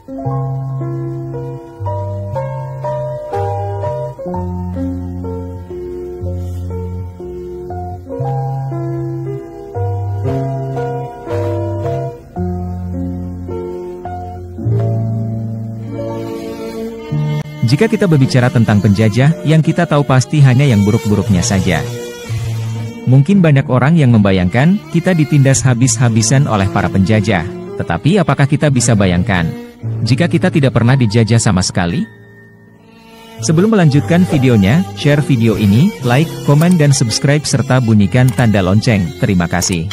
Jika kita berbicara tentang penjajah, yang kita tahu pasti hanya yang buruk-buruknya saja. Mungkin banyak orang yang membayangkan, kita ditindas habis-habisan oleh para penjajah. Tetapi apakah kita bisa bayangkan, jika kita tidak pernah dijajah sama sekali? Sebelum melanjutkan videonya, share video ini, like, komen dan subscribe serta bunyikan tanda lonceng. Terima kasih.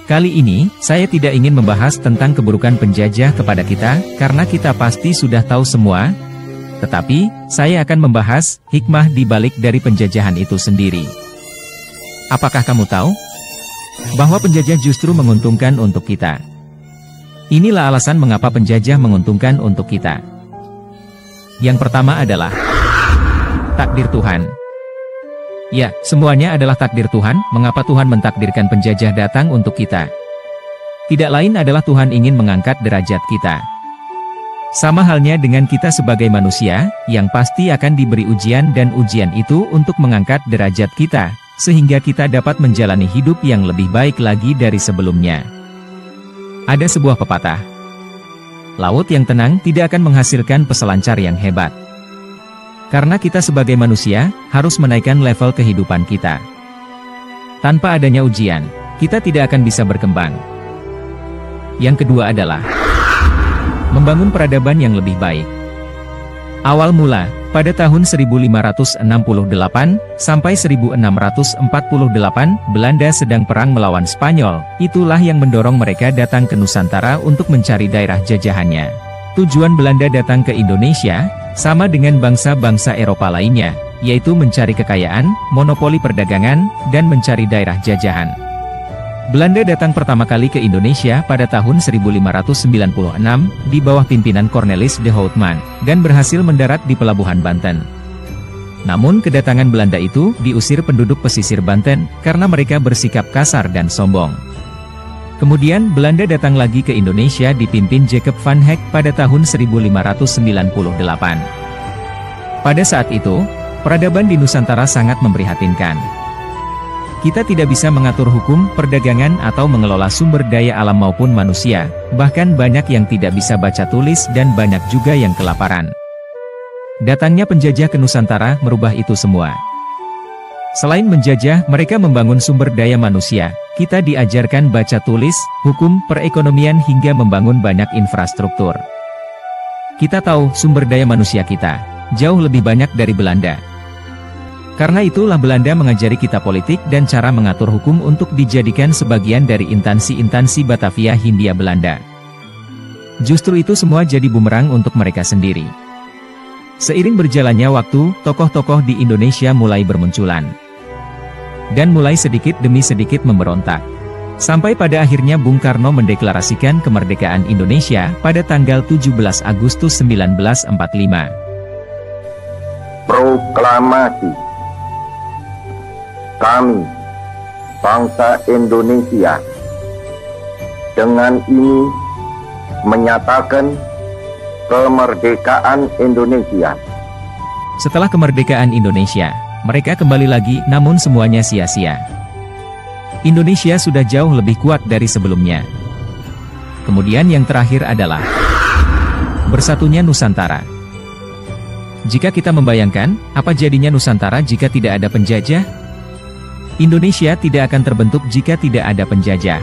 Kali ini, saya tidak ingin membahas tentang keburukan penjajah kepada kita, karena kita pasti sudah tahu semua. Tetapi, saya akan membahas hikmah di balik dari penjajahan itu sendiri. Apakah kamu tahu bahwa penjajah justru menguntungkan untuk kita? Inilah alasan mengapa penjajah menguntungkan untuk kita. Yang pertama adalah takdir Tuhan. Ya, semuanya adalah takdir Tuhan. Mengapa Tuhan mentakdirkan penjajah datang untuk kita? Tidak lain adalah Tuhan ingin mengangkat derajat kita. Sama halnya dengan kita sebagai manusia, yang pasti akan diberi ujian dan ujian itu untuk mengangkat derajat kita, sehingga kita dapat menjalani hidup yang lebih baik lagi dari sebelumnya. Ada sebuah pepatah, laut yang tenang tidak akan menghasilkan peselancar yang hebat. Karena kita sebagai manusia, harus menaikkan level kehidupan kita. Tanpa adanya ujian, kita tidak akan bisa berkembang. Yang kedua adalah membangun peradaban yang lebih baik. Awal mula, pada tahun 1568, sampai 1648, Belanda sedang perang melawan Spanyol. Itulah yang mendorong mereka datang ke Nusantara untuk mencari daerah jajahannya. Tujuan Belanda datang ke Indonesia, sama dengan bangsa-bangsa Eropa lainnya, yaitu mencari kekayaan, monopoli perdagangan, dan mencari daerah jajahan. Belanda datang pertama kali ke Indonesia pada tahun 1596, di bawah pimpinan Cornelis de Houtman, dan berhasil mendarat di pelabuhan Banten. Namun kedatangan Belanda itu diusir penduduk pesisir Banten, karena mereka bersikap kasar dan sombong. Kemudian Belanda datang lagi ke Indonesia dipimpin Jacob van Heck pada tahun 1598. Pada saat itu, peradaban di Nusantara sangat memprihatinkan. Kita tidak bisa mengatur hukum, perdagangan atau mengelola sumber daya alam maupun manusia, bahkan banyak yang tidak bisa baca tulis dan banyak juga yang kelaparan. Datangnya penjajah ke Nusantara merubah itu semua. Selain menjajah, mereka membangun sumber daya manusia. Kita diajarkan baca tulis, hukum, perekonomian hingga membangun banyak infrastruktur. Kita tahu sumber daya manusia kita jauh lebih banyak dari Belanda. Karena itulah Belanda mengajari kita politik dan cara mengatur hukum untuk dijadikan sebagian dari instansi-instansi Batavia Hindia Belanda. Justru itu semua jadi bumerang untuk mereka sendiri. Seiring berjalannya waktu, tokoh-tokoh di Indonesia mulai bermunculan. Dan mulai sedikit demi sedikit memberontak. Sampai pada akhirnya Bung Karno mendeklarasikan kemerdekaan Indonesia pada tanggal 17 Agustus 1945. Proklamasi. Kami, bangsa Indonesia, dengan ini menyatakan kemerdekaan Indonesia. Setelah kemerdekaan Indonesia, mereka kembali lagi, namun semuanya sia-sia. Indonesia sudah jauh lebih kuat dari sebelumnya. Kemudian yang terakhir adalah bersatunya Nusantara. Jika kita membayangkan, apa jadinya Nusantara jika tidak ada penjajah? Indonesia tidak akan terbentuk jika tidak ada penjajah.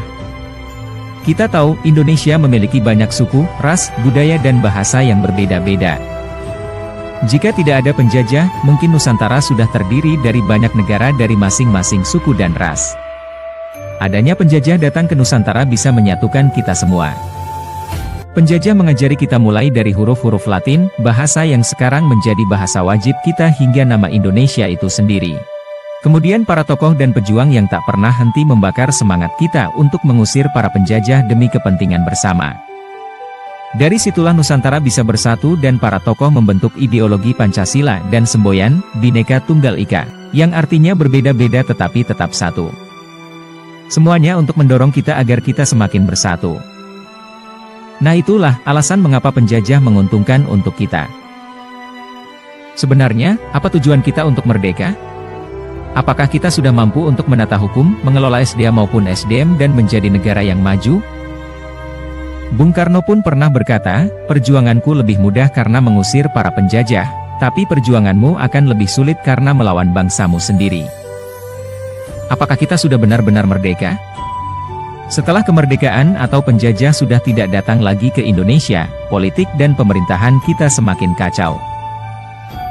Kita tahu, Indonesia memiliki banyak suku, ras, budaya dan bahasa yang berbeda-beda. Jika tidak ada penjajah, mungkin Nusantara sudah terdiri dari banyak negara dari masing-masing suku dan ras. Adanya penjajah datang ke Nusantara bisa menyatukan kita semua. Penjajah mengajari kita mulai dari huruf-huruf Latin, bahasa yang sekarang menjadi bahasa wajib kita hingga nama Indonesia itu sendiri. Kemudian para tokoh dan pejuang yang tak pernah henti membakar semangat kita untuk mengusir para penjajah demi kepentingan bersama. Dari situlah Nusantara bisa bersatu dan para tokoh membentuk ideologi Pancasila dan semboyan Bhinneka Tunggal Ika, yang artinya berbeda-beda tetapi tetap satu. Semuanya untuk mendorong kita agar kita semakin bersatu. Nah itulah alasan mengapa penjajah menguntungkan untuk kita. Sebenarnya, apa tujuan kita untuk merdeka? Apakah kita sudah mampu untuk menata hukum, mengelola SDA maupun SDM dan menjadi negara yang maju? Bung Karno pun pernah berkata, perjuanganku lebih mudah karena mengusir para penjajah, tapi perjuanganmu akan lebih sulit karena melawan bangsamu sendiri. Apakah kita sudah benar-benar merdeka? Setelah kemerdekaan atau penjajah sudah tidak datang lagi ke Indonesia, politik dan pemerintahan kita semakin kacau.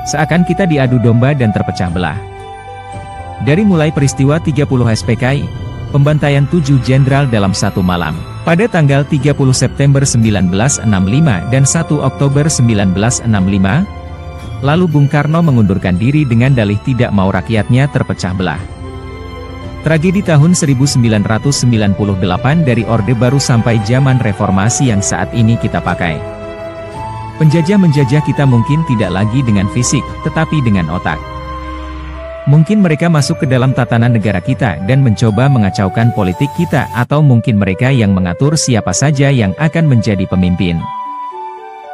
Seakan kita diadu domba dan terpecah belah. Dari mulai peristiwa 30 SPKI, pembantaian 7 jenderal dalam satu malam, pada tanggal 30 September 1965 dan 1 Oktober 1965, lalu Bung Karno mengundurkan diri dengan dalih tidak mau rakyatnya terpecah belah. Tragedi tahun 1998 dari Orde Baru sampai zaman reformasi yang saat ini kita pakai. Penjajah menjajah kita mungkin tidak lagi dengan fisik, tetapi dengan otak. Mungkin mereka masuk ke dalam tatanan negara kita dan mencoba mengacaukan politik kita, atau mungkin mereka yang mengatur siapa saja yang akan menjadi pemimpin.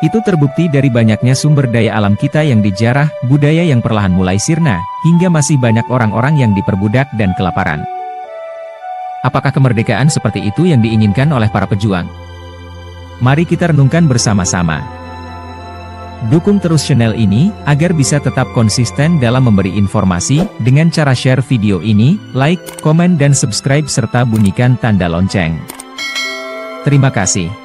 Itu terbukti dari banyaknya sumber daya alam kita yang dijarah, budaya yang perlahan mulai sirna, hingga masih banyak orang-orang yang diperbudak dan kelaparan. Apakah kemerdekaan seperti itu yang diinginkan oleh para pejuang? Mari kita renungkan bersama-sama. Dukung terus channel ini, agar bisa tetap konsisten dalam memberi informasi, dengan cara share video ini, like, komen dan subscribe serta bunyikan tanda lonceng. Terima kasih.